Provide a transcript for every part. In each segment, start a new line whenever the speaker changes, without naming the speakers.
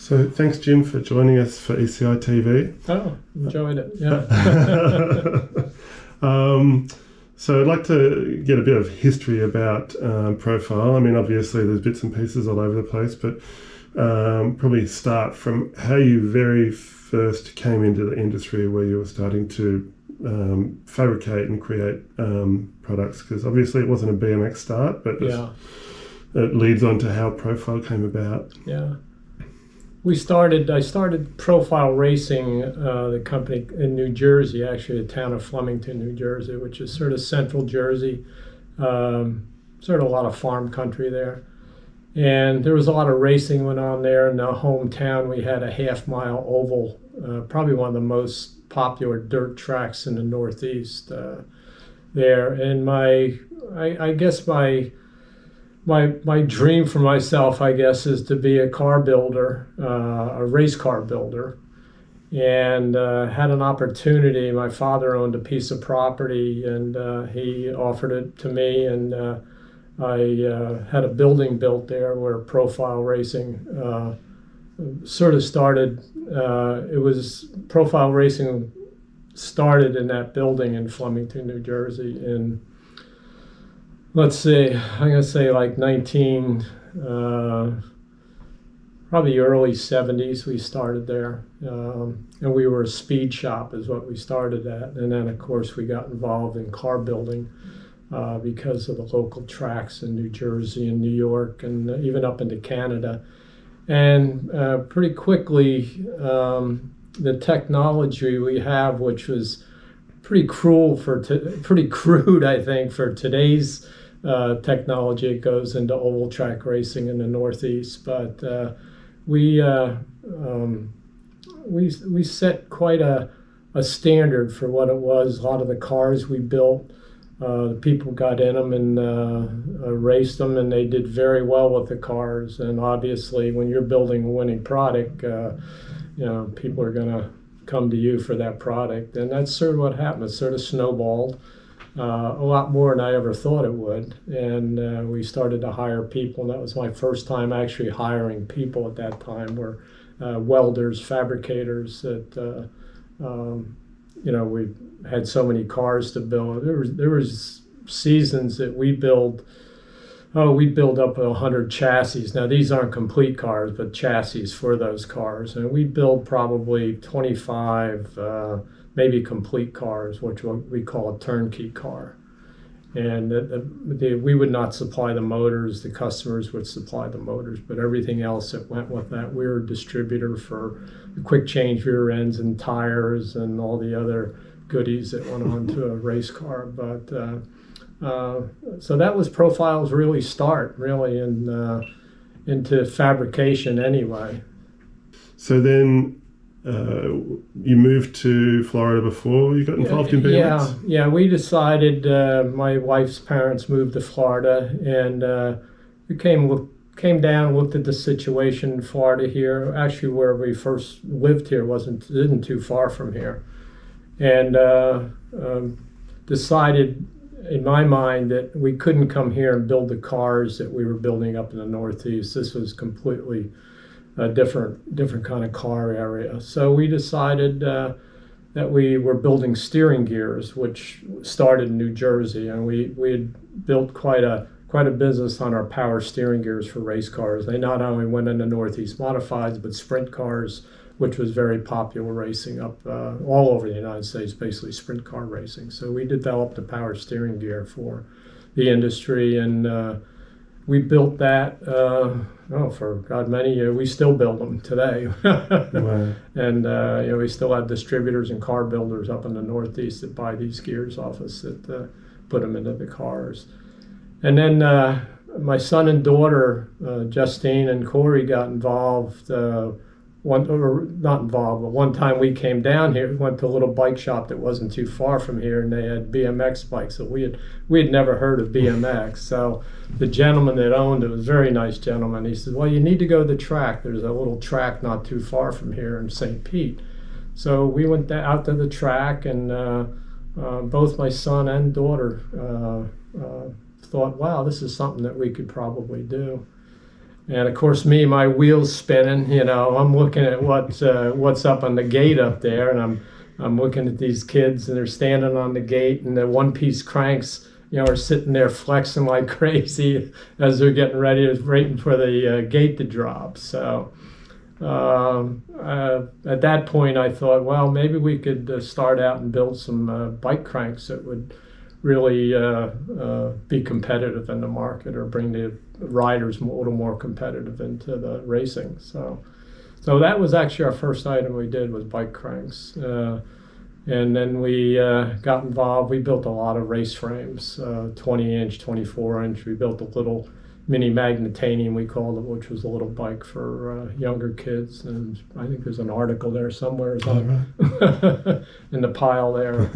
So thanks, Jim, for joining us for ECI TV.
Oh, enjoyed it, yeah.
So I'd like to get a bit of history about Profile. I mean, obviously there's bits and pieces all over the place, but probably start from how you very first came into the industry where you were starting to fabricate and create products, because obviously it wasn't a BMX start, but it leads on to how Profile came about.
Yeah. I started Profile Racing, the company in New Jersey, actually the town of Flemington, New Jersey, which is sort of central Jersey, sort of a lot of farm country there. And there was a lot of racing went on there. In the hometown, we had a half-mile oval, probably one of the most popular dirt tracks in the Northeast there. And I guess my dream for myself, I guess, is to be a car builder, a race car builder, and had an opportunity. My father owned a piece of property, and he offered it to me, and I had a building built there where Profile Racing sort of started. Profile Racing started in that building in Flemington, New Jersey, in, let's see, I'm going to say like probably early 70s we started there. And we were a speed shop is what we started at. And then, of course, we got involved in car building because of the local tracks in New Jersey and New York and even up into Canada. And pretty quickly, the technology we have, which was pretty pretty crude, I think, for today's technology, it goes into oval track racing in the Northeast, but we set quite a standard for what it was. A lot of the cars we built, the people got in them and raced them, and they did very well with the cars. And obviously, when you're building a winning product, people are going to come to you for that product, and that's sort of what happened. It sort of snowballed. A lot more than I ever thought it would, and we started to hire people, and that was my first time actually hiring people at that time, were welders, fabricators that, we had so many cars to build. There was seasons that we build up 100 chassis. Now, these aren't complete cars, but chassis for those cars, and we build probably 25 maybe complete cars, which we call a turnkey car. And we would not supply the motors, the customers would supply the motors, but everything else that went with that, we were a distributor for the quick change rear ends and tires and all the other goodies that went on to a race car. But so that was Profile's really start, really, into fabrication anyway.
So then, you moved to Florida before you got involved in BMX?
Yeah. We decided, my wife's parents moved to Florida, and we came down, looked at the situation in Florida here. Actually, where we first lived here isn't too far from here, and decided in my mind that we couldn't come here and build the cars that we were building up in the Northeast. This was completely a different kind of car area. So we decided that we were building steering gears, which started in New Jersey, and we had built quite a business on our power steering gears for race cars. They not only went into Northeast modifieds, but sprint cars, which was very popular racing up all over the United States, basically sprint car racing. So we developed a power steering gear for the industry, and we built that for God many years. We still build them today.
Wow.
And we still have distributors and car builders up in the Northeast that buy these gears off us, that put them into the cars. And then my son and daughter, Justine and Corey, got involved. Not involved, but one time we came down here, we went to a little bike shop that wasn't too far from here, and they had BMX bikes. So we had never heard of BMX. So the gentleman that owned it was a very nice gentleman. He said, well, you need to go to the track. There's a little track not too far from here in St. Pete. So we went out to the track, and both my son and daughter thought, wow, this is something that we could probably do. And of course, my wheels spinning. I'm looking at what's up on the gate up there, and I'm looking at these kids, and they're standing on the gate, and the one-piece cranks, are sitting there flexing like crazy as they're getting ready, waiting for the gate to drop. So at that point, I thought, well, maybe we could start out and build some bike cranks that would really be competitive in the market, or bring the riders a little more competitive into the racing. So that was actually our first item we did, was bike cranks. And then we got involved. We built a lot of race frames, 20-inch, 24-inch. We built a little mini magnetanium, we called it, which was a little bike for younger kids. And I think there's an article there somewhere in the pile there.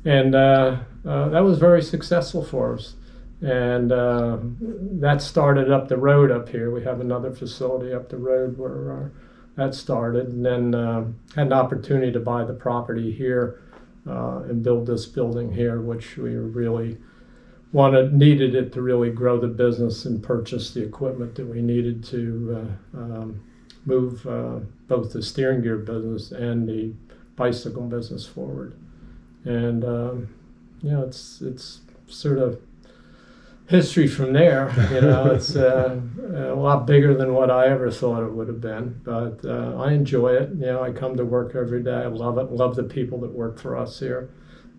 And that was very successful for us. And that started up the road up here. We have another facility up the road where that started. And then had an opportunity to buy the property here and build this building here, which we really needed it to really grow the business and purchase the equipment that we needed to move both the steering gear business and the bicycle business forward. And it's sort of history from there. It's a lot bigger than what I ever thought it would have been, but I enjoy it. I come to work every day. I love it. Love the people that work for us here.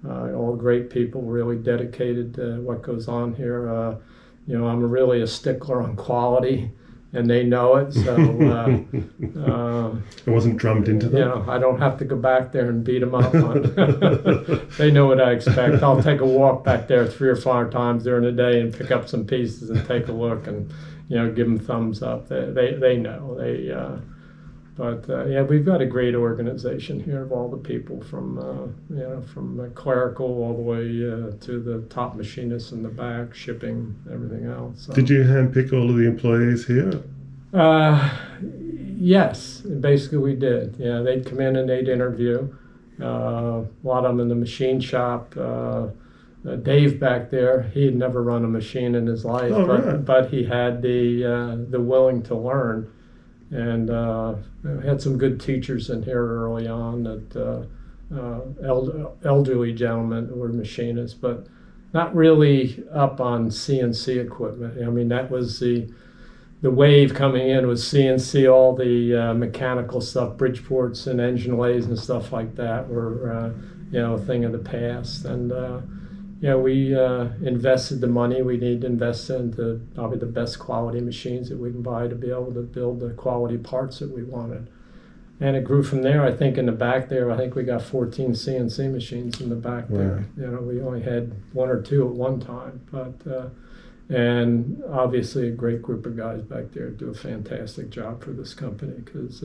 All great people, really dedicated to what goes on here. I'm really a stickler on quality, and they know it. So
it wasn't drummed into them.
I don't have to go back there and beat them up. They know what I expect. I'll take a walk back there 3 or 4 times during the day and pick up some pieces and take a look and give them thumbs up. They know. But we've got a great organization here of all the people from clerical all the way to the top machinists in the back, shipping, everything else. So.
Did you handpick all of the employees here?
Yes, basically we did. They'd come in and they'd interview. A lot of them in the machine shop. Dave back there, he had never run a machine in his life, but he had the willing to learn. And had some good teachers in here early on, that elderly gentlemen who were machinists, but not really up on CNC equipment. I mean, that was the wave coming in, was CNC. All the mechanical stuff, Bridgeports and engine lathes and stuff like that were a thing of the past. And we invested the money we need to invest into probably the best quality machines that we can buy to be able to build the quality parts that we wanted. And it grew from there. I think in the back there, I think we got 14 CNC machines in the back there. We only had 1 or 2 at one time, but and obviously a great group of guys back there do a fantastic job for this company, because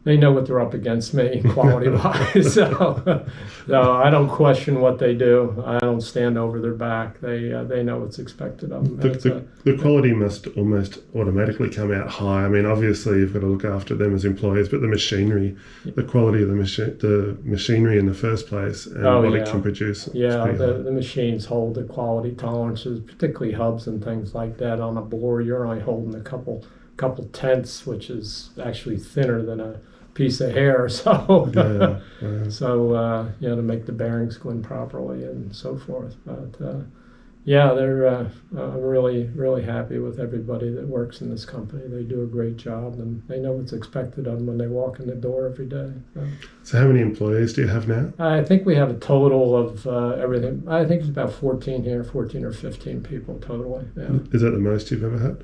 they know what they're up against, me, quality-wise. So I don't question what they do. I don't stand over their back. They know what's expected of them.
The quality must almost automatically come out high. I mean, obviously you've got to look after them as employees, but the machinery, the quality of the machinery in the first place, and what it can produce.
Yeah, the machines hold the quality tolerances, particularly hubs and things like that. On a bore, you're only holding a couple tenths, which is actually thinner than a piece of hair, so to make the bearings go in properly and so forth. But they're I'm really happy with everybody that works in this company. They do a great job, and they know what's expected of them when they walk in the door every day.
So how many employees do you have now?
I think we have a total of everything. I think it's about 14 here, 14 or 15 people totally. Yeah.
Is that the most you've ever had?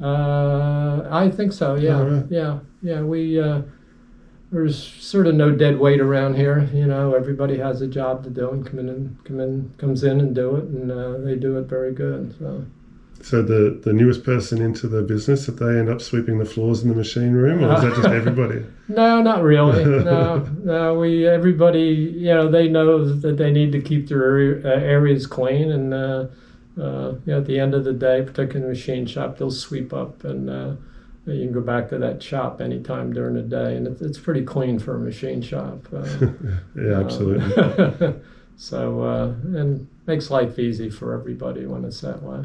I think so. Yeah.
Oh, right.
Yeah. We. There's sort of no dead weight around here. Everybody has a job to do and comes in and do it, and they do it very good.
So the newest person into the business, did they end up sweeping the floors in the machine room, or is that just everybody?
No, not really. No. Everybody, they know that they need to keep their areas clean, and at the end of the day, particularly in the machine shop, they'll sweep up, and you can go back to that shop anytime during the day, and it's pretty clean for a machine shop.
Yeah, absolutely.
And makes life easy for everybody when it's that way.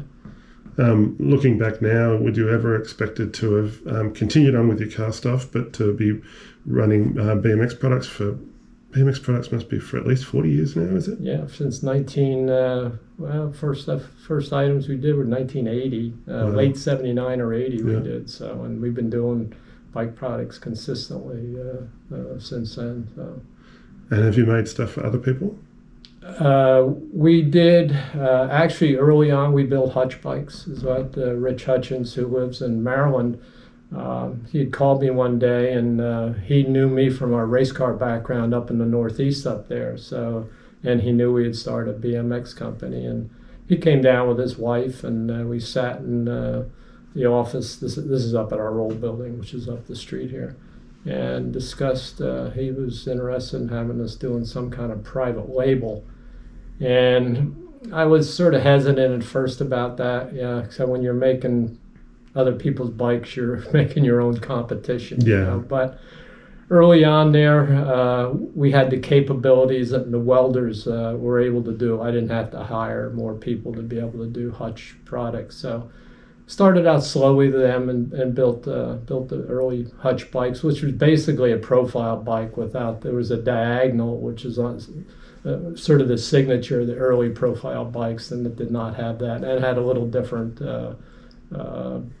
Looking back now, would you ever expected to have continued on with your car stuff, but to be running BMX products for? BMX products must be for at least 40 years now, is it?
Yeah, since first items we did were 1980,
Wow.
late 79 or 80 we
Yeah.
did. So, and we've been doing bike products consistently since then. So.
And have you made stuff for other people?
We did, actually early on we built hutch bikes, is what Rich Hutchins, who lives in Maryland, he had called me one day, and he knew me from our race car background up in the Northeast up there. So, and he knew we had started a BMX company, and he came down with his wife, and we sat in the office. This is up at our old building, which is up the street here, and discussed. He was interested in having us doing some kind of private label, and I was sort of hesitant at first about that. Yeah, so when you're making other people's bikes, you're making your own competition.
Yeah.
You know? But early on there, we had the capabilities that the welders were able to do. I didn't have to hire more people to be able to do hutch products. So started out slowly with them and built the early hutch bikes, which was basically a profile bike there was a diagonal, which is on sort of the signature of the early profile bikes, and it did not have that. And it had a little different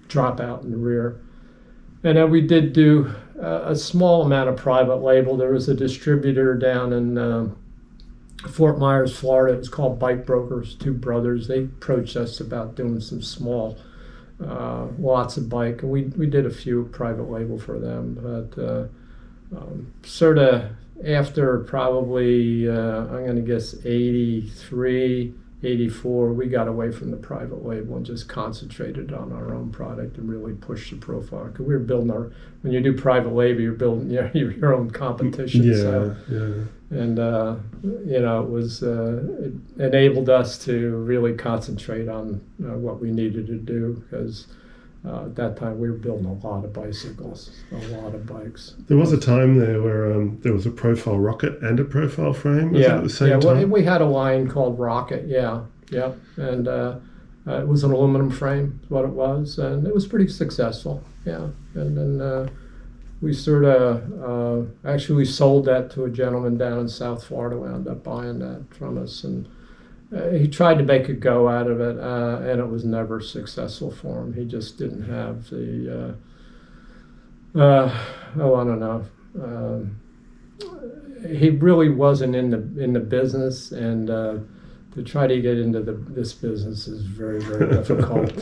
dropout in the rear. And then we did do a small amount of private label. There was a distributor down in Fort Myers, Florida. It was called Bike Brokers, two brothers. They approached us about doing some small lots of bike, and we did a few private label for them. But sort of after probably, I'm going to guess 83, 84, we got away from the private label and just concentrated on our own product and really pushed the profile. Because we were building when you do private label, you're building your own competition.
Yeah,
so,
yeah.
And, it enabled us to really concentrate on what we needed to do, because at that time we were building a lot of bicycles, a lot of bikes.
There was a time there where there was a profile rocket and a profile frame. Was it at the same
well,
time?
we had a line called Rocket, yeah, and it was an aluminum frame, is what it was, and it was pretty successful, yeah. And then we sort of actually we sold that to a gentleman down in South Florida who wound up buying that from us, and he tried to make a go out of it, and it was never successful for him. He just didn't have the I don't know. He really wasn't in the business, and to try to get into this business is very, very difficult.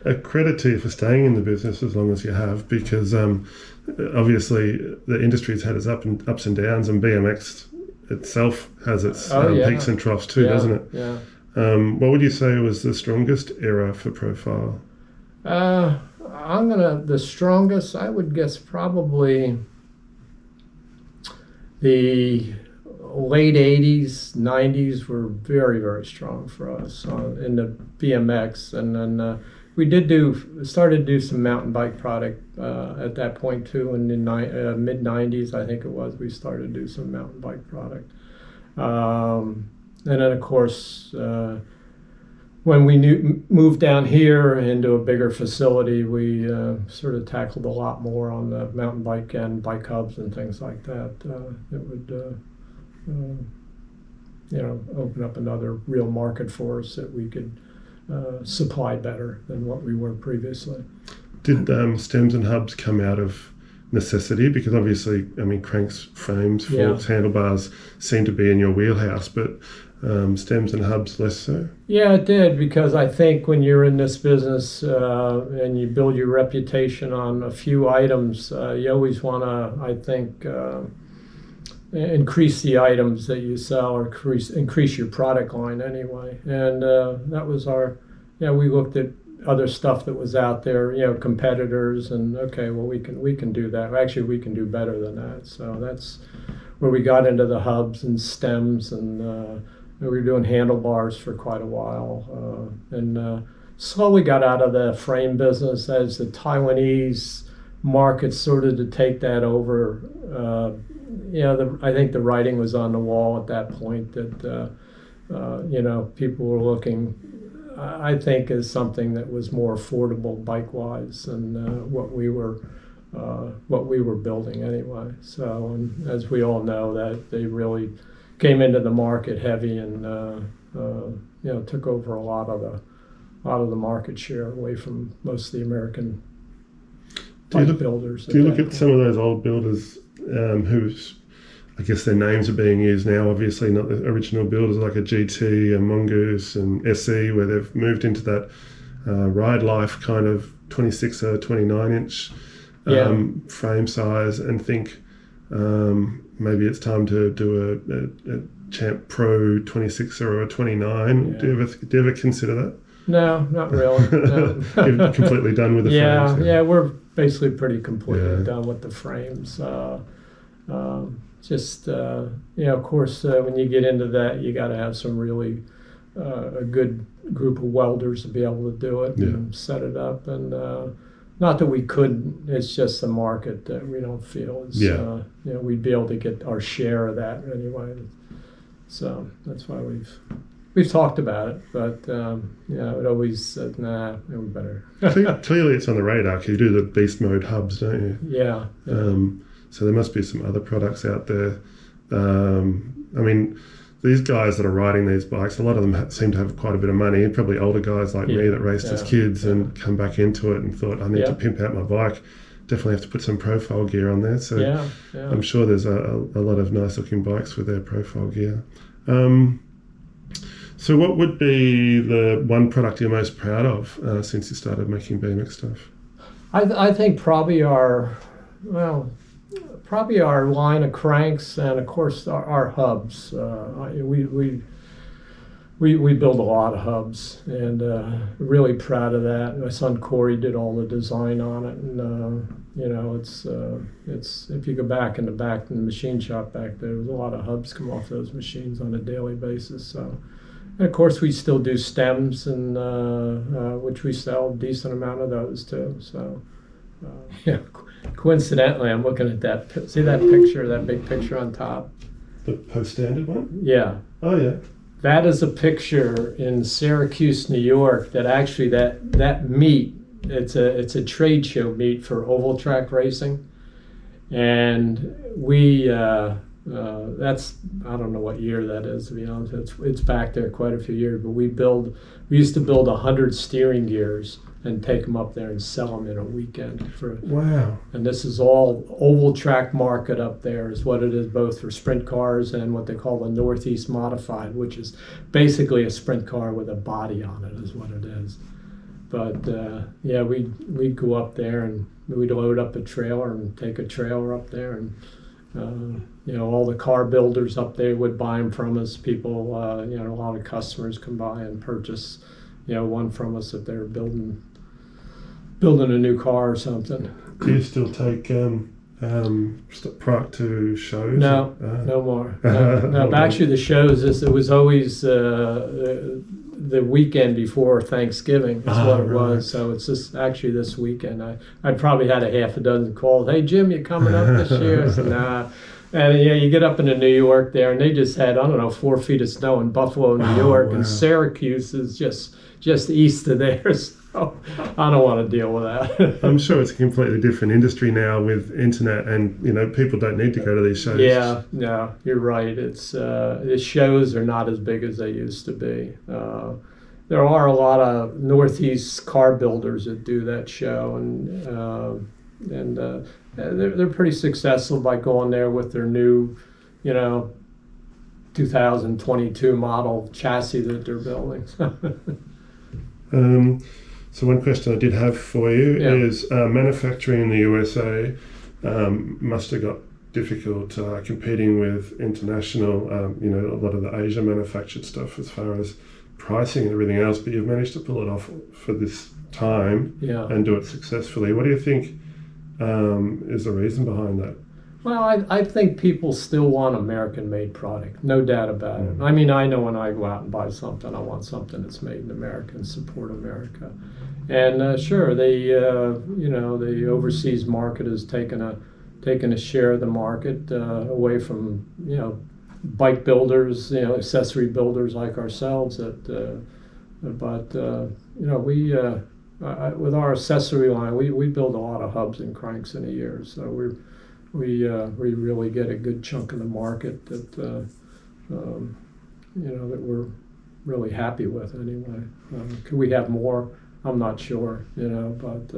A credit to you for staying in the business as long as you have, because obviously the industry's had its ups and downs, and BMX itself has its peaks and troughs too, doesn't it?
Yeah.
What would you say was the strongest era for profile?
The strongest, I would guess probably the late 80s, 90s were very, very strong for us in the BMX. And then we started to do some mountain bike product at that point too. In the mid 90s, I think it was, we started to do some mountain bike product. And then of course, when we moved down here into a bigger facility, we sort of tackled a lot more on the mountain bike and bike hubs and things like that. It would open up another real market for us that we could supply better than what we were previously.
Did stems and hubs come out of necessity? Because obviously, I mean, cranks, frames, forks, handlebars seem to be in your wheelhouse, but stems and hubs less so?
Yeah, it did, because I think when you're in this business and you build your reputation on a few items, you always want to, I think, increase the items that you sell, or increase your product line anyway. And that was we looked at other stuff that was out there, competitors, and okay, well, we can do that. Actually, we can do better than that. So that's where we got into the hubs and stems, and we were doing handlebars for quite a while, and slowly got out of the frame business as the Taiwanese market started to take that over. I think the writing was on the wall at that point that people were looking I think is something that was more affordable bike-wise than what we were building anyway. So, and as we all know, that they really came into the market heavy and took over a lot of the market share away from most of the American bike builders.
Do you look at some of those old builders whose, I guess their names are being used now, obviously not the original builders, like a GT, a Mongoose and SE, where they've moved into that ride life kind of 26 or 29 inch frame size, and think maybe it's time to do a Champ Pro 26 or a 29. Do you ever consider that?
No, not really. No.
You're completely done with the frames?
Yeah, we're basically pretty completely done with the frames. Of course, when you get into that, you got to have some really a good group of welders to be able to do it and set it up. And not that we couldn't, it's just the market that we don't feel is, we'd be able to get our share of that anyway. So that's why we've talked about it, but it always said, nah, we better.
Clearly it's on the radar because you do the beast mode hubs, don't you?
Yeah.
So there must be some other products out there. I mean, these guys that are riding these bikes, a lot of them seem to have quite a bit of money, probably older guys like me that raced as kids and come back into it and thought, I need to pimp out my bike. Definitely have to put some profile gear on there. So I'm sure there's a lot of nice looking bikes with their profile gear. So what would be the one product you're most proud of since you started making BMX stuff?
I think probably our line of cranks and of course our hubs. We build a lot of hubs and really proud of that. My son Corey did all the design on it, and it's if you go back in the machine shop back there was a lot of hubs come off those machines on a daily basis. So, and of course we still do stems and which we sell a decent amount of those too. So. Coincidentally, I'm looking at that. See that picture, that big picture on top?
The post-standard one?
Yeah.
Oh, yeah.
That is a picture in Syracuse, New York, that actually that meet, it's a trade show meet for oval track racing. And we, that's, I don't know what year that is, to be honest. It's back there quite a few years, but we used to build 100 steering gears and take them up there and sell them in a weekend.
Wow.
And this is all oval track market up there is what it is, both for sprint cars and what they call the Northeast Modified, which is basically a sprint car with a body on it is what it is. But we'd go up there and we'd load up a trailer and take a trailer up there, and all the car builders up there would buy them from us. People, a lot of customers come by and purchase, one from us if they're building a new car or something.
Do you still take product to shows?
No, no more. No, but actually the shows, it was always the weekend before Thanksgiving is what it was. So it's just actually this weekend. I probably had a half a dozen calls. Hey, Jim, you coming up this year? I said, nah. And you get up into New York there, and they just had, 4 feet of snow in Buffalo, New York, wow. And Syracuse is just east of there. So I don't want to deal with that.
I'm sure it's a completely different industry now with internet, and people don't need to go to these shows.
Yeah, no, you're right. It's the shows are not as big as they used to be. There are a lot of Northeast car builders that do that show, and they're pretty successful by going there with their new, 2022 model chassis that they're building.
So one question I did have for you is manufacturing in the USA must have got difficult competing with international, a lot of the Asia manufactured stuff as far as pricing and everything else, but you've managed to pull it off for this time and do it successfully. What do you think is the reason behind that?
Well, I think people still want American-made product, no doubt about it. I mean, I know when I go out and buy something, I want something that's made in America and support America. And sure, the overseas market has taken a share of the market away from bike builders, accessory builders like ourselves that But we with our accessory line, we build a lot of hubs and cranks in a year, so we really get a good chunk of the market that that we're really happy with anyway. Could we have more? I'm not sure, but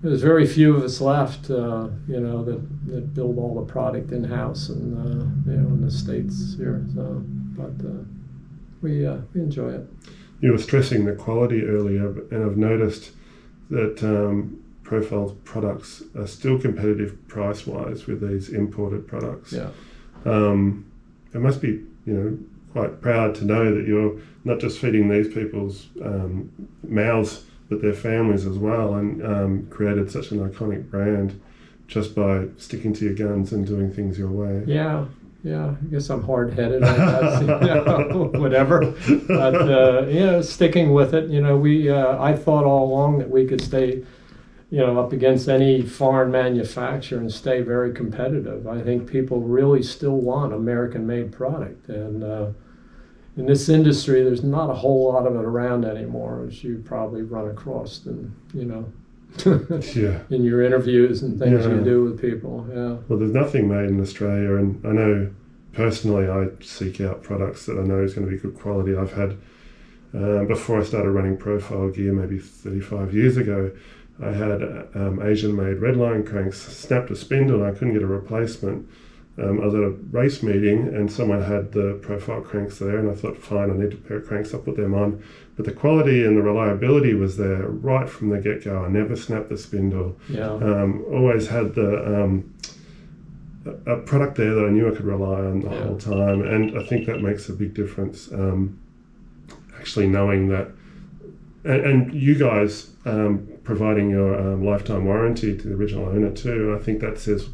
there's very few of us left, that build all the product in house and in the States here. So, but we enjoy it.
You were stressing the quality earlier, and I've noticed that Profile's products are still competitive price-wise with these imported products.
Yeah.
It must be, quite proud to know that you're not just feeding these people's mouths, but their families as well, and created such an iconic brand just by sticking to your guns and doing things your way.
Yeah, I guess I'm hard-headed, I guess, whatever. But, sticking with it, I thought all along that we could stay, up against any foreign manufacturer and stay very competitive. I think people really still want American-made product. And in this industry, there's not a whole lot of it around anymore, as you probably run across in your interviews and things you do with people. Yeah.
Well, there's nothing made in Australia, and I know personally I seek out products that I know is going to be good quality. I've had, before I started running Profile gear maybe 35 years ago, I had Asian-made redline cranks, snapped a spindle, and I couldn't get a replacement. I was at a race meeting and someone had the Profile cranks there, and I thought, fine, I need a pair of cranks, I'll put them on. But the quality and the reliability was there right from the get-go. I never snapped the spindle.
Yeah.
Always had a product there that I knew I could rely on the whole time, and I think that makes a big difference. Actually knowing that, and you guys providing your lifetime warranty to the original owner too. I think that says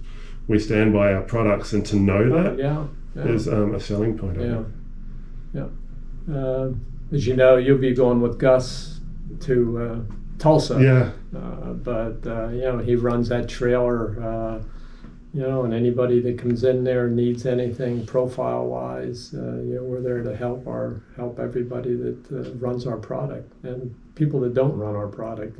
we stand by our products, and to know that is a selling point.
As you know, you'll be going with Gus to Tulsa.
Yeah.
But he runs that trailer. And anybody that comes in there needs anything profile-wise, we're there to help everybody that runs our product, and people that don't run our product.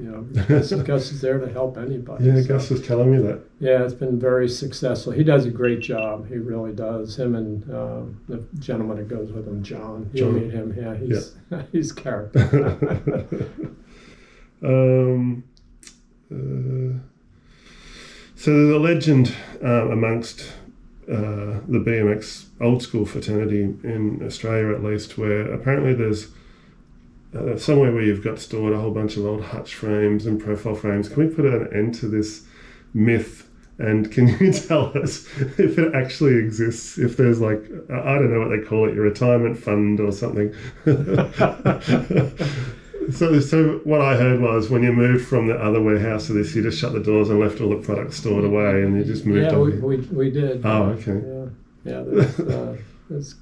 Gus is there to help anybody.
Yeah, so, Gus was telling me that. Yeah,
it's been very successful. He does a great job. He really does. Him and the gentleman that goes with him, John. You'll meet him. Yeah, he's character. So there's a legend amongst the BMX old school fraternity in Australia, at least, where apparently there's somewhere where you've got stored a whole bunch of old hutch frames and profile frames. Can we put an end to this myth? And can you tell us if it actually exists, if there's I don't know what they call it, your retirement fund or something? So what I heard was when you moved from the other warehouse to this, you just shut the doors and left all the products stored away, and you just moved on. Yeah, we did. Oh, okay. There's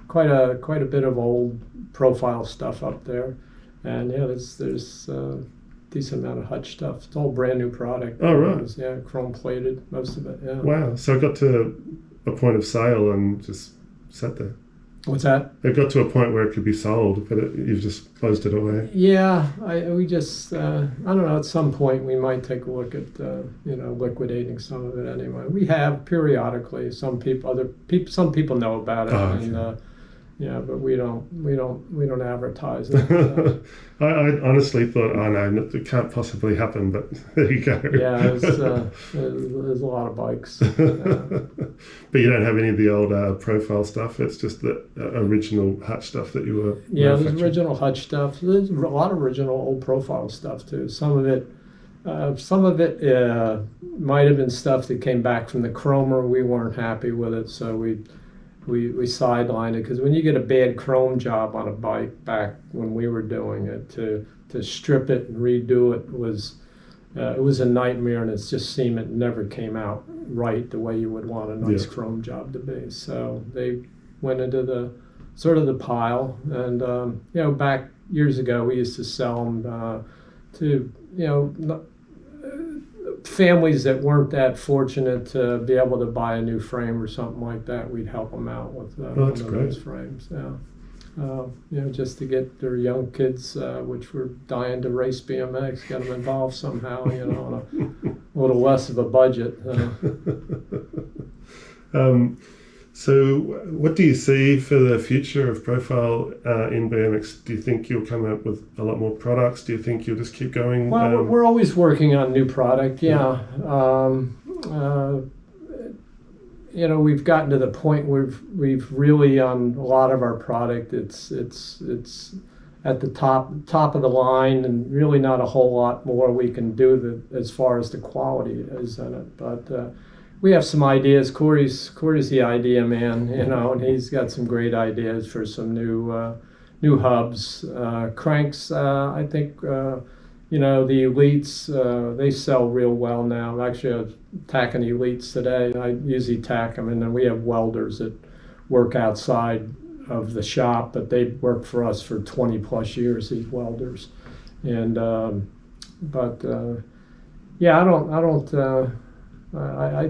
quite a bit of old profile stuff up there, and there's a decent amount of hutch stuff. It's all brand new product. Oh, right. Chrome plated, most of it. Yeah. Wow. So it got to a point of sale and just sat there. What's that? It got to a point where it could be sold, but you've just closed it away. Yeah, we just, I don't know, at some point we might take a look at, liquidating some of it anyway. We have periodically. Some people know about it, but we don't advertise it. I honestly thought, oh no, it can't possibly happen, but there you go. Yeah, there's a lot of bikes. But you don't have any of the old profile stuff. It's just the original hutch stuff that you were. Yeah, there's original hutch stuff. There's a lot of original old profile stuff too. Some of it might have been stuff that came back from the chromer. We weren't happy with it, so we sidelined it, because when you get a bad chrome job on a bike back when we were doing it, to strip it and redo it was a nightmare, and it's just cement never came out right the way you would want a nice chrome job to be. So they went into the pile, and back years ago we used to sell them to families that weren't that fortunate to be able to buy a new frame or something like that. We'd help them out with one of those frames. Yeah. just to get their young kids, which were dying to race BMX, get them involved somehow, on a little less of a budget.
So what do you see for the future of Profile in BMX? Do you think you'll come up with a lot more products? Do you think you'll just keep going?
Well, we're always working on new product, yeah. We've gotten to the point where we've really, on a lot of our product, it's at the top of the line, and really not a whole lot more we can do as far as the quality is in it. But we have some ideas. Corey's the idea man, and he's got some great ideas for some new hubs. Cranks, I think, the Elites, they sell real well now. Actually, I was tacking Elites today. I usually tack them, and then we have welders that work outside of the shop, but they worked for us for 20 plus years, these welders. And I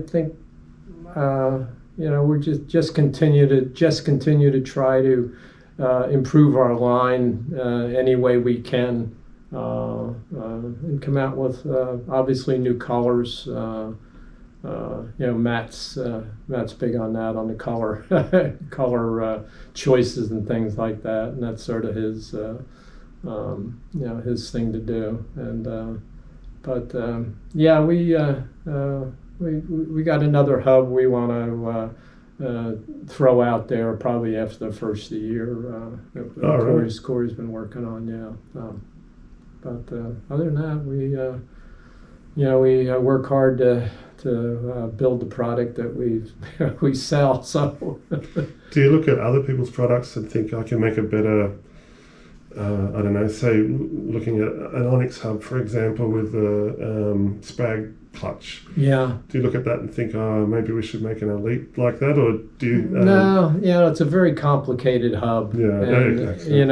think we're just continue to try to improve our line any way we can, and come out with obviously new colors. Matt's big on that, on the color choices and things like that, and that's sort of his his thing to do. And we got another hub we want to throw out there probably after the first of the year. Corey's been working on, but other than that, we work hard to build the product that we sell. So,
do you look at other people's products and think I can make a better? I don't know. Say, looking at an Onyx hub, for example, with a Spag clutch.
Yeah.
Do you look at that and think, maybe we should make an Elite like that, or do you?
No, it's a very complicated hub.
Yeah,
and,
exactly.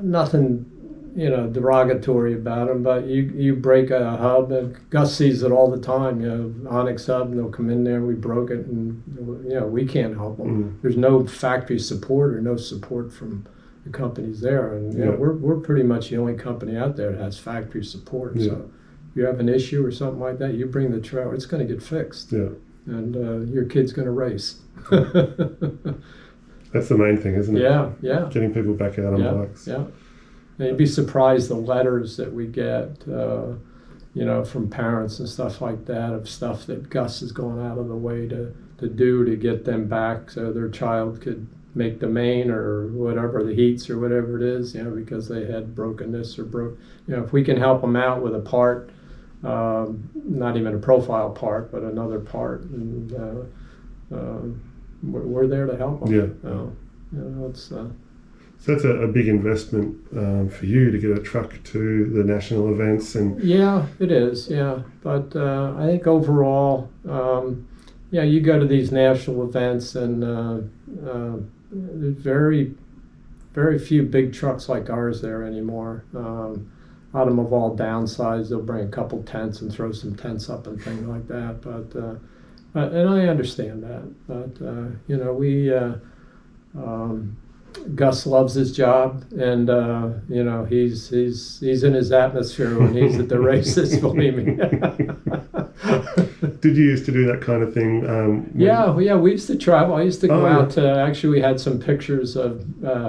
Nothing, derogatory about them, but you break a hub, and Gus sees it all the time. Onyx hub, and they'll come in there, we broke it, and we can't help them. There's no factory support or no support from the companies there, and we're pretty much the only company out there that has factory support. Yeah. So if you have an issue or something like that, you bring the trailer, it's going to get fixed. Yeah. And your kid's going to race.
That's the main thing, isn't it?
Yeah.
Getting people back out on bikes.
Yeah. And you'd be surprised the letters that we get, from parents and stuff like that, of stuff that Gus is going out of the way to do to get them back so their child could make the main or whatever, the heats or whatever it is, because they had broken this or if we can help them out with a part, not even a profile part, but another part, and we're there to help them.
Yeah. So that's a big investment for you to get a truck to the national events. And
yeah, it is. Yeah, but I think overall, you go to these national events, and there's very, very few big trucks like ours there anymore. A lot of them have all downsized. They'll bring a couple tents and throw some tents up and things like that. But and I understand that. But we. Gus loves his job, and he's in his atmosphere when he's at the races. Believe me.
Did you used to do that kind of thing?
We used to travel. I used to go out to. Actually, we had some pictures of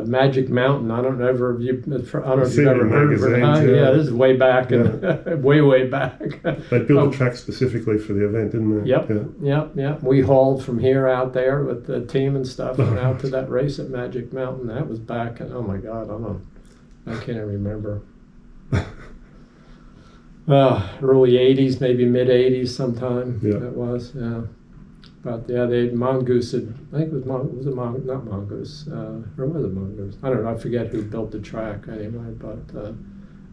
Magic Mountain. I don't know if you've ever heard of it. Yeah, this is way back, and way back.
They built a track specifically for the event, didn't they?
Yep. We hauled from here out there with the team and stuff, and out to that race at Magic Mountain. That was back, and oh my God, I can't even remember. Early 80s, maybe mid 80s sometime. Yeah. That was, But they Mongoose had, I think it was not Mongoose, or was it Mongoose? I don't know, I forget who built the track anyway, but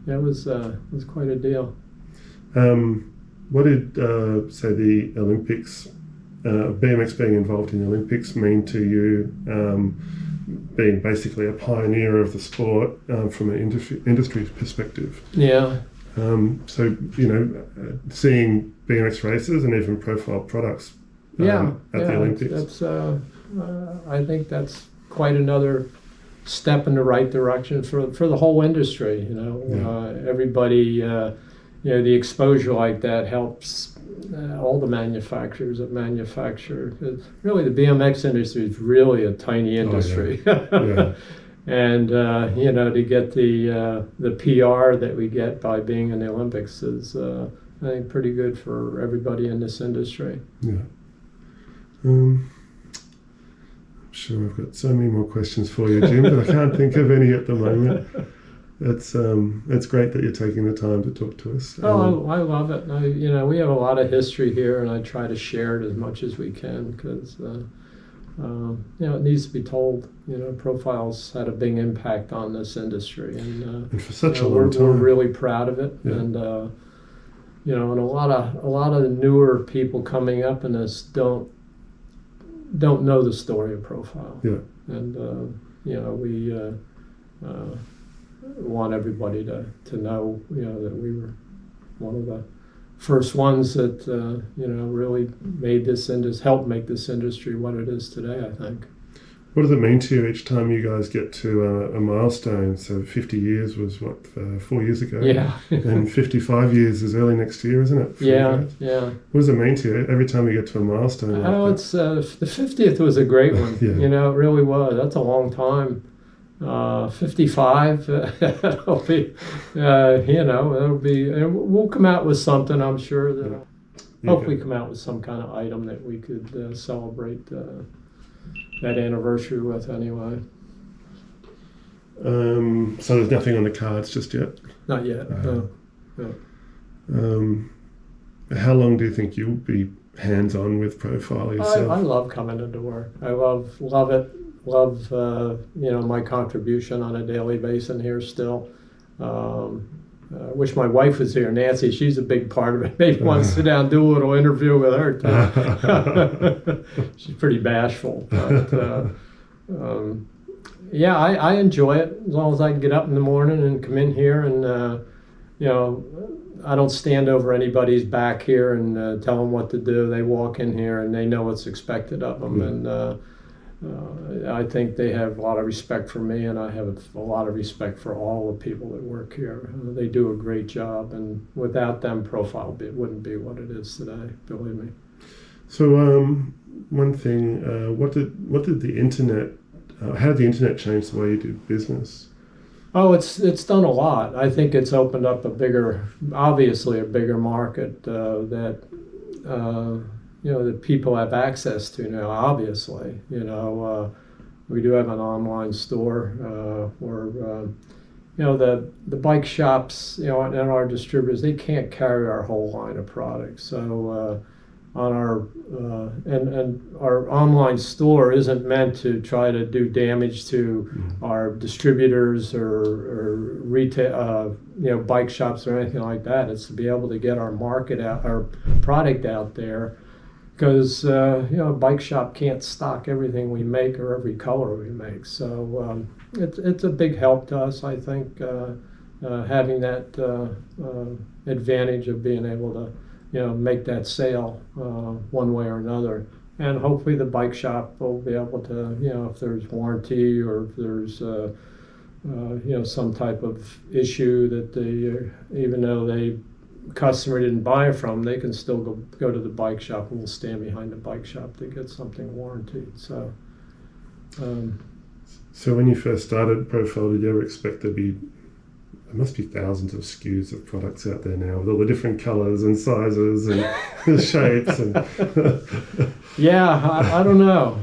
it was quite a deal.
What did, say, the Olympics, BMX being involved in the Olympics mean to you, being basically a pioneer of the sport from an industry perspective?
Yeah.
So, seeing BMX races and even profile products at the Olympics.
I think that's quite another step in the right direction for the whole industry. Everybody, the exposure like that helps all the manufacturers that manufacture. Really, the BMX industry is really a tiny industry.
Yeah.
And to get the PR that we get by being in the Olympics is, I think, pretty good for everybody in this industry.
Yeah. I'm sure I've got so many more questions for you, Jim, but I can't think of any at the moment. It's great that you're taking the time to talk to us.
I love it. We have a lot of history here, and I try to share it as much as we can because it needs to be told. Profiles had a big impact on this industry, and
for such a long time.
We're really proud of it.
Yeah.
And and a lot of newer people coming up in this don't know the story of Profile.
Yeah.
And we want everybody to know that we were one of the first ones that really made helped make this industry what it is today, I think.
What does it mean to you each time you guys get to a milestone? So 50 years was 4 years ago?
Yeah.
And 55 years is early next year, isn't it?
Yeah.
What does it mean to you every time you get to a milestone?
It's the 50th was a great one.
Yeah.
It really was. That's a long time. 55, it'll be, it'll be, and we'll come out with something, I'm sure, that hopefully come out with some kind of item that we could celebrate that anniversary with anyway.
So there's nothing on the cards just yet?
Not yet, no.
How long do you think you'll be hands-on with Profile yourself?
I love coming into work. I love it. Love my contribution on a daily basis here still. I wish my wife was here, Nancy. She's a big part of it. Maybe want to sit down and do a little interview with her too. She's pretty bashful, but I enjoy it as long as I can get up in the morning and come in here and I don't stand over anybody's back here and tell them what to do. They walk in here and they know what's expected of them, and I think they have a lot of respect for me, and I have a lot of respect for all the people that work here. They do a great job, and without them, Profile wouldn't be what it is today, believe me.
So one thing, what did the internet, how did the internet change the way you do business?
Oh, it's done a lot. I think it's opened up obviously a bigger market that people have access to now, obviously. We do have an online store where, the bike shops, and our distributors, they can't carry our whole line of products. So on our, and our online store isn't meant to try to do damage to our distributors or retail, bike shops or anything like that. It's to be able to get our product out there. Because a bike shop can't stock everything we make or every color we make, so it's a big help to us. I think having that advantage of being able to make that sale one way or another, and hopefully the bike shop will be able to if there's warranty or if there's some type of issue that they even though the customer didn't buy it from, they can still go to the bike shop, and we'll stand behind the bike shop to get something warranted. So
when you first started Profile, did you ever expect there must be thousands of SKUs of products out there now with all the different colors and sizes and shapes and
I don't know.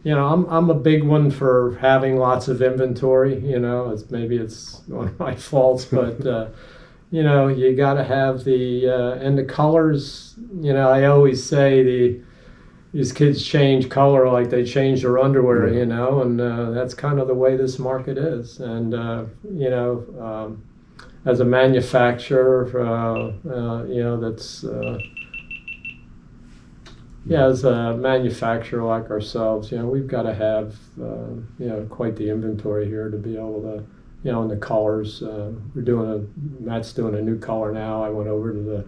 I'm a big one for having lots of inventory. Maybe it's one of my faults, but you got to have and the colors. I always say these kids change color like they change their underwear. And that's kind of the way this market is. And as a manufacturer, that's. As a manufacturer like ourselves, we've got to have, quite the inventory here to be able to, and the colors. Matt's doing a new color now. I went over to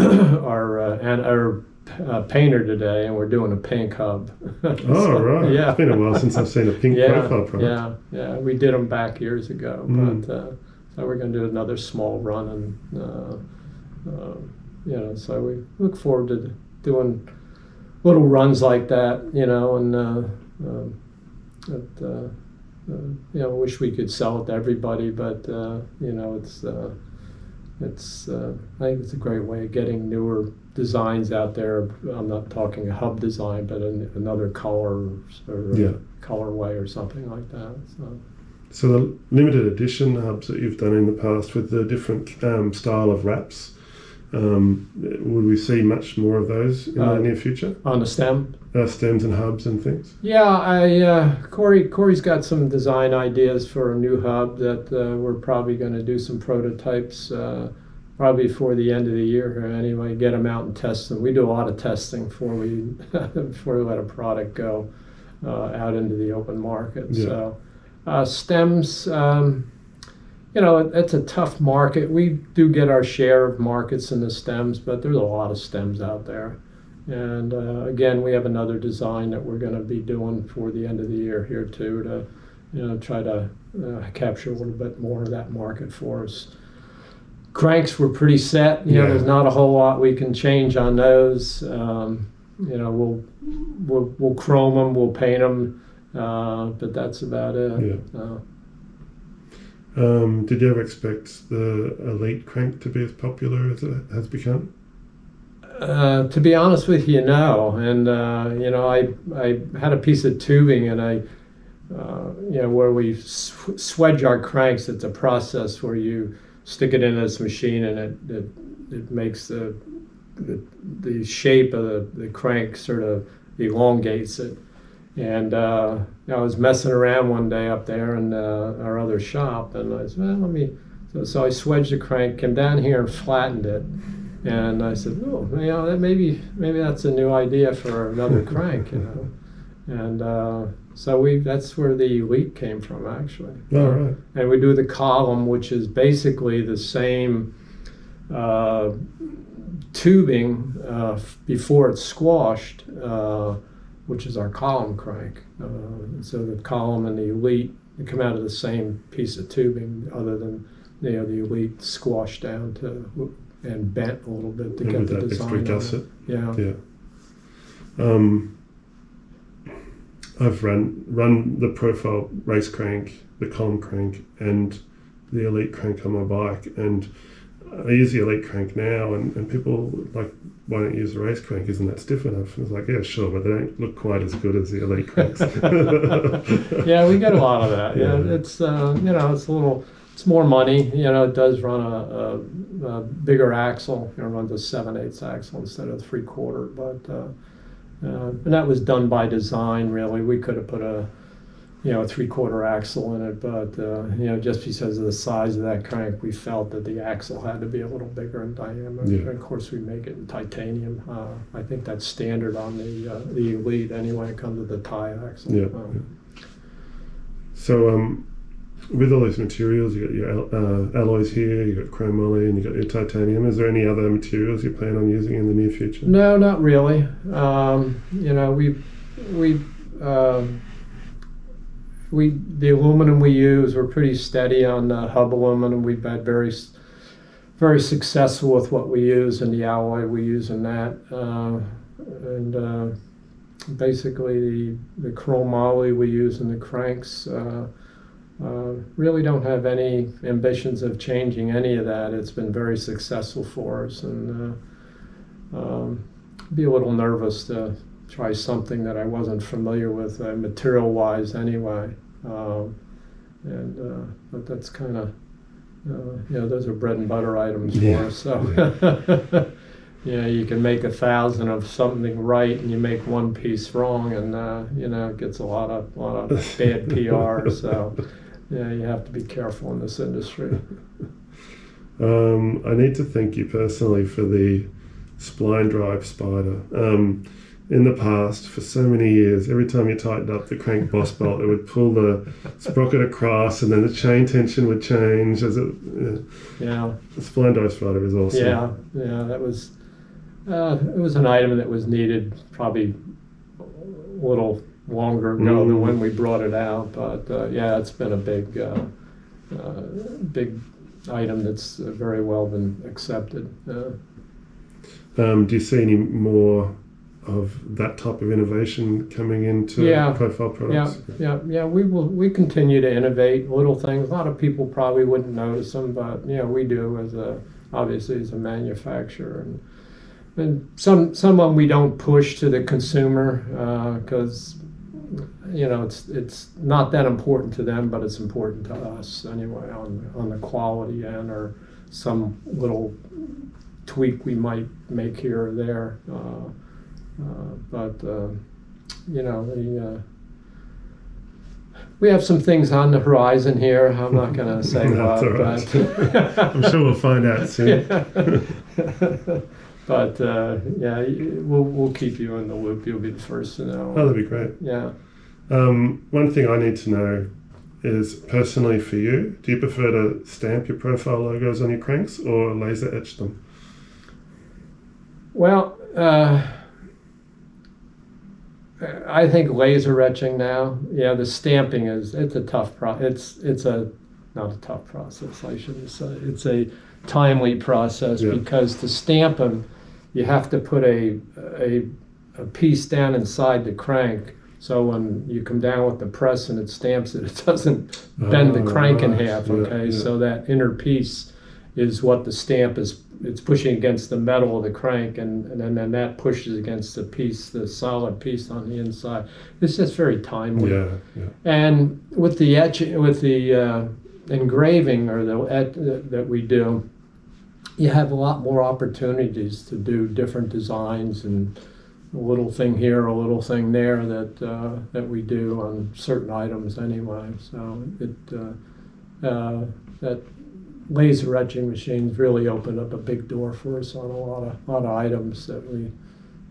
our painter today, and we're doing a pink hub.
Oh, right.
Yeah.
It's been a while since I've seen a pink profile product.
Yeah. We did them back years ago,
Mm.
but so we're going to do another small run, and so we look forward to doing little runs like that, and wish we could sell it to everybody, but it's I think it's a great way of getting newer designs out there. I'm not talking a hub design, but another color or colorway or something like that.
So the limited edition hubs that you've done in the past with the different style of wraps, would we see much more of those in the near future?
On the stem?
Stems and hubs and things?
Yeah, Corey's got some design ideas for a new hub that we're probably going to do some prototypes probably before the end of the year anyway, get them out and test them. We do a lot of testing before we let a product go out into the open market.
Yeah.
So stems, it's a tough market. We do get our share of markets in the stems, but there's a lot of stems out there. And again, we have another design that we're going to be doing for the end of the year here too, to try to capture a little bit more of that market for us. Cranks were pretty set. There's not a whole lot we can change on those. We'll chrome them, we'll paint them, but that's about it.
Yeah. Did you ever expect the Elite crank to be as popular as it has become?
To be honest with you, no. And I had a piece of tubing, and where we swedge our cranks. It's a process where you stick it in this machine, and it makes the shape of the crank sort of elongates it. And I was messing around one day up there in our other shop, and I said, so I swedged the crank, came down here and flattened it. And I said, that maybe that's a new idea for another crank, And so that's where the Elite came from, actually.
Oh, right.
And we do the column, which is basically the same tubing before it's squashed, which is our column crank. So the column and the Elite, they come out of the same piece of tubing, other than the Elite squashed down and bent a little bit to get the design.
Extra gusset.
Yeah.
I've run the profile race crank, the column crank, and the Elite crank on my bike, and I use the Elite crank now, and people like, why don't you use the race crank? Isn't that stiff enough? And I was like, yeah, sure, but they don't look quite as good as the Elite cranks.
Yeah, we get a lot of that. Yeah, it's it's a little. It's more money, it does run a bigger axle, runs a 7/8 axle instead of 3/4, but and that was done by design, really. We could have put a 3/4 axle in it, but just because of the size of that crank, we felt that the axle had to be a little bigger in diameter.
Yeah.
And of course, we make it in titanium. I think that's standard on the Elite anyway, when it comes to the tie axle.
Yeah. So with all these materials, you got your alloys here, you got chrome moly, and you got your titanium. Is there any other materials you plan on using in the near future?
No, not really. The aluminum we use, we're pretty steady on hub aluminum. We've been very, very successful with what we use and the alloy we use in that. Basically, the chrome moly we use in the cranks. Really don't have any ambitions of changing any of that. It's been very successful for us, and be a little nervous to try something that I wasn't familiar with material-wise anyway. But that's kind of, those are bread and butter items for us. So you can make 1,000 of something right, and you make one piece wrong, and it gets a lot of bad PR. So. Yeah, you have to be careful in this industry.
I need to thank you personally for the spline drive spider. In the past, for so many years, every time you tightened up the crank boss bolt, it would pull the sprocket across, and then the chain tension would change as it.
Yeah.
The spline drive spider is awesome.
Yeah, that was It was an item that was needed probably a little longer ago than when we brought it out, but yeah, it's been a big item that's very well been accepted.
Do you see any more of that type of innovation coming into profile products?
Yeah. We continue to innovate little things. A lot of people probably wouldn't notice them, but we do obviously as a manufacturer, and some we don't push to the consumer because it's not that important to them, but it's important to us anyway on the quality end, or some little tweak we might make here or there. But we have some things on the horizon here. I'm not going to say what, but
I'm sure we'll find out soon.
But yeah, we'll keep you in the loop. You'll be the first to know.
Oh, that'd be great.
Yeah.
One thing I need to know is, personally for you, do you prefer to stamp your profile logos on your cranks or laser etch them?
Well, I think laser etching now. Yeah, the stamping it's a tough process. It's not a tough process, I shouldn't say. It's a timely process because to stamp them, you have to put a piece down inside the crank. So when you come down with the press and it stamps it, it doesn't bend the crank in half. Okay, so that inner piece is what the stamp is. It's pushing against the metal of the crank, and then that pushes against the solid piece on the inside. It's just very timely.
Yeah.
And with the engraving or that we do, you have a lot more opportunities to do different designs, and a little thing here, a little thing there that we do on certain items anyway. So that laser etching machines really opened up a big door for us on a lot of items that we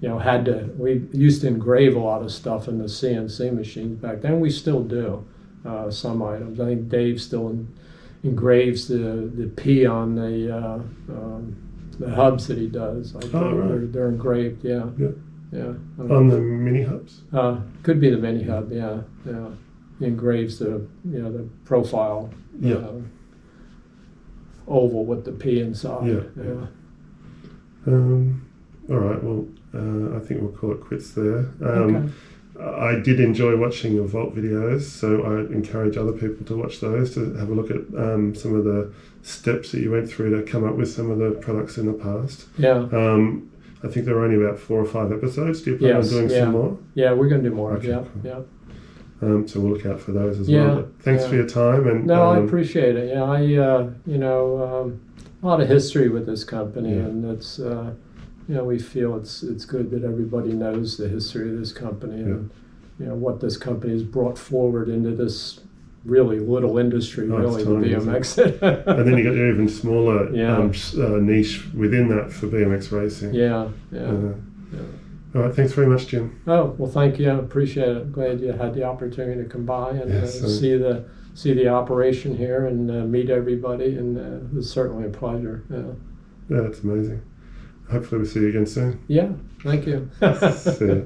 we used to engrave a lot of stuff in the CNC machines back then. We still do some items. I think Dave still engraves the P on the hubs that he does. I think they're engraved. Yeah.
On the mini hubs.
Could be the mini hub. Yeah. He engraves the profile. Oval with the P inside. Yeah.
All right. Well, I think we'll call it quits there. Okay. I did enjoy watching your vault videos, so I encourage other people to watch those, to have a look at some of the steps that you went through to come up with some of the products in the past.
Yeah.
I think there are only about 4 or 5 episodes. Do you plan on doing some more?
Yeah, we're going to do more. Okay,
cool.
Yeah.
So we'll look out for those as well. But thanks for your time. And
I appreciate it. Yeah, a lot of history with this company, and it's we feel it's good that everybody knows the history of this company and what this company has brought forward into this really little industry, the BMX.
And then you got your even smaller niche within that for BMX racing.
Yeah.
All right, thanks very much, Jim.
Oh, well, thank you. I appreciate it. Glad you had the opportunity to come by and see the operation here and meet everybody, and it was certainly a pleasure.
Yeah, that's amazing. Hopefully we'll see you again soon.
Yeah, thank you.
See ya.